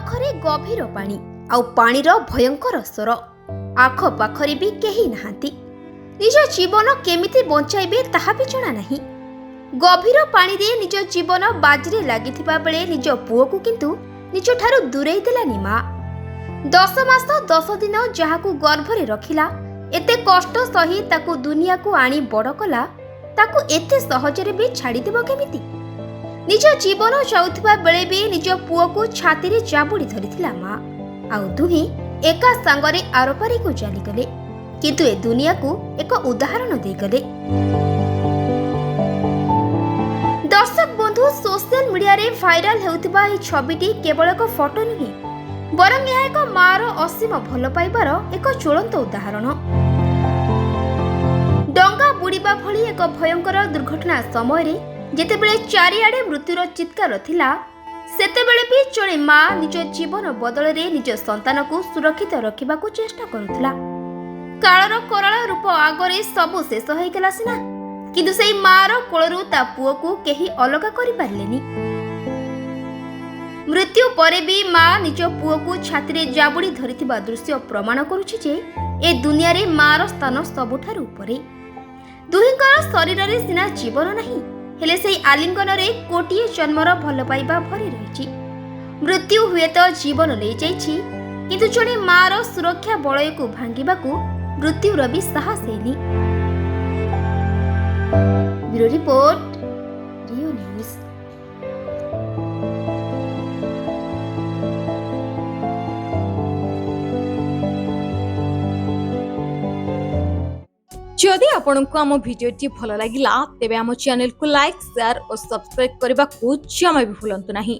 ପାଖରେ ଗଭୀର ପାଣି ଆଉ ପାଣିର ଭୟଙ୍କର ସ୍ୱର। ଆଖପାଖରେ ବି କେହି ନାହାନ୍ତି। ନିଜ ଜୀବନ କେମିତି ବଞ୍ଚାଇବେ ତାହା ବି ଜଣା ନାହିଁ। ଗଭୀର ପାଣିରେ ନିଜ ଜୀବନ ବାଜିରେ ଲାଗିଥିବା ବେଳେ ନିଜ ପୁଅକୁ କିନ୍ତୁ ନିଜଠାରୁ ଦୂରେଇ ଦେଲାନି ମା। 10 ମାସ 10 ଦିନ ଯାହାକୁ ଗର୍ଭରେ ରଖିଲା, ଏତେ କଷ୍ଟ ସହି ତାକୁ ଦୁନିଆକୁ ଆଣି ବଡ଼ କଲା, ତାକୁ ଏତେ ସହଜରେ ବି ଛାଡ଼ିଦେବ କେମିତି? ନିଜ ଜୀବନ ଯାଉଥିବା ବେଳେ ବି ନିଜ ପୁଅକୁ ଛାତିରେ ଜାବୁଡ଼ି ଧରିଥିଲା ମା। ଆଉ ଦୁହେଁ ଏକା ସାଙ୍ଗରେ ଆରପାରିକୁ ଚାଲିଗଲେ, କିନ୍ତୁ ଏ ଦୁନିଆକୁ ଏକ ଉଦାହରଣ ଦେଇଗଲେ। ଦର୍ଶକ ବନ୍ଧୁ, ସୋସିଆଲ ମିଡିଆରେ ଭାଇରାଲ ହେଉଥିବା ଏହି ଛବିଟି କେବଳ ଏକ ଫଟୋ ନୁହେଁ, ବରଂ ଏହା ଏକ ମାର ଅସୀମ ଭଲ ପାଇବାର ଏକ ଜ୍ୱଳନ୍ତ ଉଦାହରଣ। ଡଙ୍ଗା ବୁଡ଼ିବା ଭଳି ଏକ ଭୟଙ୍କର ଦୁର୍ଘଟଣା ସମୟରେ ଯେତେବେଳେ ଚାରିଆଡ଼େ ମୃତ୍ୟୁର ଚିତ୍କାର ଥିଲା, ସେତେବେଳେ ବି ଜଣେ ମା ନିଜ ଜୀବନ ବଦଳରେ ନିଜ ସନ୍ତାନକୁ ସୁରକ୍ଷିତ ରଖିବାକୁ ଚେଷ୍ଟା କରୁଥିଲା। କାଳର କରାଳ ରୂପ ଆଗରେ ସବୁ ଶେଷ ହୋଇଗଲା ସିନା, କିନ୍ତୁ ସେହି ମାର କୋଳରୁ ତା ପୁଅକୁ କେହି ଅଲଗା କରିପାରିଲେନି। ମୃତ୍ୟୁ ପରେ ବି ମା ନିଜ ପୁଅକୁ ଛାତିରେ ଜାବୁଡ଼ି ଧରିଥିବା ଦୃଶ୍ୟ ପ୍ରମାଣ କରୁଛି ଯେ ଏ ଦୁନିଆରେ ମାର ସ୍ଥାନ ସବୁଠାରୁ ଉପରେ। ଦୁହିଁଙ୍କର ଶରୀରରେ ସିନା ଜୀବନ ନାହିଁ, ହେଲେ ସେହି ଆଲିଙ୍ଗନରେ କୋଟିଏ ଜନ୍ମର ଭଲ ପାଇବା ଭରି ରହିଛି। ମୃତ୍ୟୁ ହୁଏତ ଜୀବନ ନେଇଯାଇଛି, କିନ୍ତୁ ଜଣେ ମାର ସୁରକ୍ଷା ବଳୟକୁ ଭାଙ୍ଗିବାକୁ ମୃତ୍ୟୁର ବି ସାହସ ହେଇନି। Bureau report, Rio news. जदि आपंक आम भिडी भल लगा तेब आम चैनल को लाइक, शेयर और सब्सक्राइब करने को जमा भी भूलु नहीं।